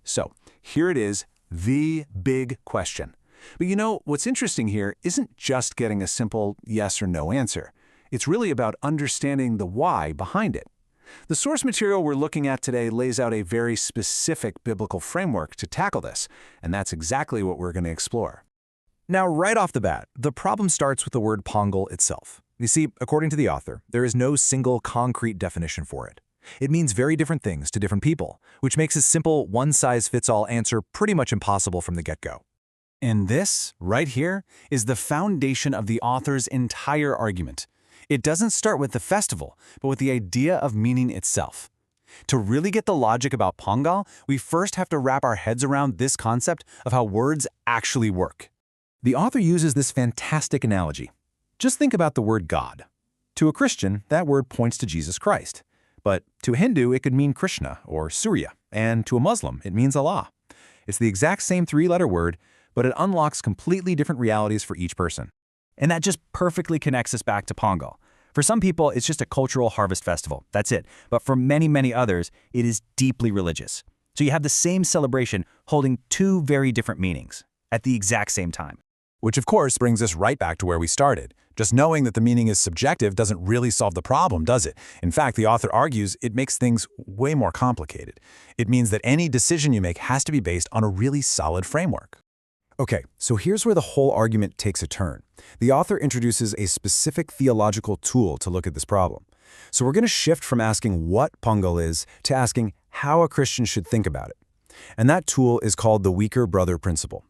So here it is, the big question. But you know, what's interesting here isn't just getting a simple yes or no answer. It's really about understanding the why behind it. The source material we're looking at today lays out a very specific biblical framework to tackle this, and that's exactly what we're going to explore. Now, right off the bat, the problem starts with the word Pongal itself. You see, according to the author, there is no single concrete definition for it. It means very different things to different people, which makes a simple one-size-fits-all answer pretty much impossible from the get-go. And this, right here, is the foundation of the author's entire argument. It doesn't start with the festival, but with the idea of meaning itself. To really get the logic about Pongal, we first have to wrap our heads around this concept of how words actually work. The author uses this fantastic analogy. Just think about the word God. To a Christian, that word points to Jesus Christ. But to a Hindu, it could mean Krishna or Surya, and to a Muslim, it means Allah. It's the exact same three-letter word, but it unlocks completely different realities for each person. And that just perfectly connects us back to Pongal. For some people, it's just a cultural harvest festival. That's it. But for many, many others, it is deeply religious. So you have the same celebration holding two very different meanings at the exact same time. Which, of course, brings us right back to where we started. Just knowing that the meaning is subjective doesn't really solve the problem, does it? In fact, the author argues it makes things way more complicated. It means that any decision you make has to be based on a really solid framework. Okay, so here's where the whole argument takes a turn. The author introduces a specific theological tool to look at this problem. So we're going to shift from asking what Pongal is to asking how a Christian should think about it. And that tool is called the weaker brother principle.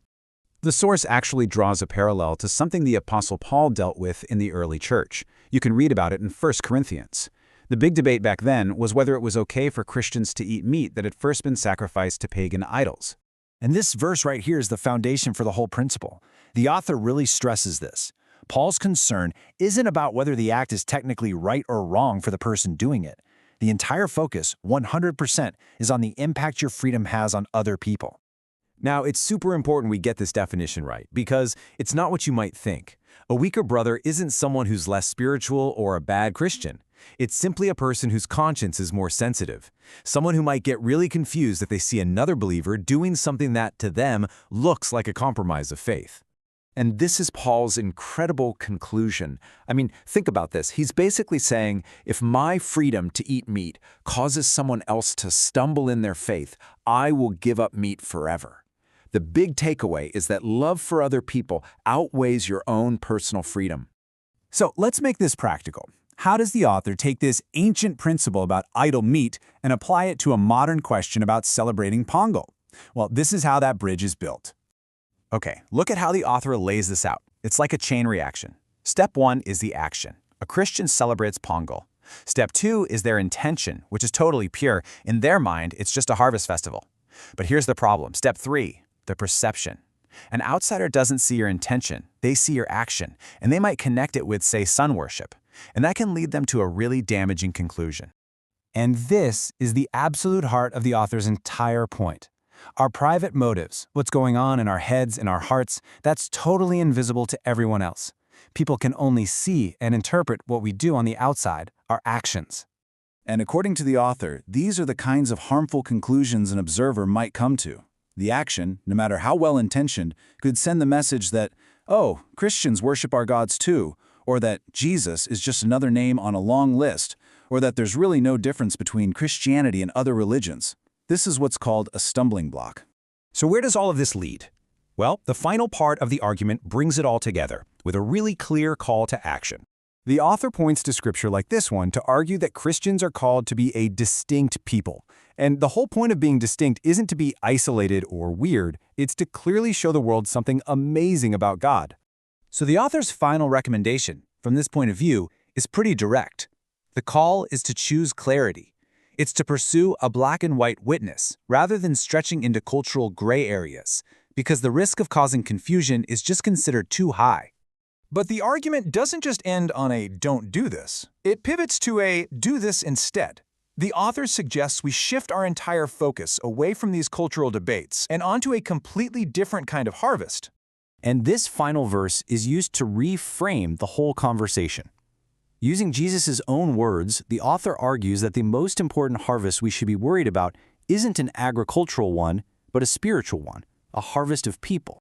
The source actually draws a parallel to something the Apostle Paul dealt with in the early church. You can read about it in 1 Corinthians. The big debate back then was whether it was okay for Christians to eat meat that had first been sacrificed to pagan idols. And this verse right here is the foundation for the whole principle. The author really stresses this. Paul's concern isn't about whether the act is technically right or wrong for the person doing it. The entire focus, 100%, is on the impact your freedom has on other people. Now, it's super important we get this definition right, because it's not what you might think. A weaker brother isn't someone who's less spiritual or a bad Christian. It's simply a person whose conscience is more sensitive. Someone who might get really confused if they see another believer doing something that, to them, looks like a compromise of faith. And this is Paul's incredible conclusion. I mean, think about this. He's basically saying, if my freedom to eat meat causes someone else to stumble in their faith, I will give up meat forever. The big takeaway is that love for other people outweighs your own personal freedom. So let's make this practical. How does the author take this ancient principle about idol meat and apply it to a modern question about celebrating Pongal? Well, this is how that bridge is built. Okay, look at how the author lays this out. It's like a chain reaction. Step 1 is the action. A Christian celebrates Pongal. Step 2 is their intention, which is totally pure. In their mind, it's just a harvest festival. But here's the problem. Step 3, the perception. An outsider doesn't see your intention. They see your action, and they might connect it with, say, sun worship. And that can lead them to a really damaging conclusion. And this is the absolute heart of the author's entire point. Our private motives, what's going on in our heads and our hearts, that's totally invisible to everyone else. People can only see and interpret what we do on the outside, our actions. And according to the author, these are the kinds of harmful conclusions an observer might come to. The action, no matter how well-intentioned, could send the message that, oh, Christians worship our gods too, or that Jesus is just another name on a long list, or that there's really no difference between Christianity and other religions. This is what's called a stumbling block. So where does all of this lead? Well, the final part of the argument brings it all together, with a really clear call to action. The author points to scripture like this one to argue that Christians are called to be a distinct people. And the whole point of being distinct isn't to be isolated or weird, it's to clearly show the world something amazing about God. So the author's final recommendation, from this point of view, is pretty direct. The call is to choose clarity. It's to pursue a black and white witness, rather than stretching into cultural gray areas, because the risk of causing confusion is just considered too high. But the argument doesn't just end on a don't do this. It pivots to a do this instead. The author suggests we shift our entire focus away from these cultural debates and onto a completely different kind of harvest. And this final verse is used to reframe the whole conversation. Using Jesus' own words, the author argues that the most important harvest we should be worried about isn't an agricultural one, but a spiritual one, a harvest of people.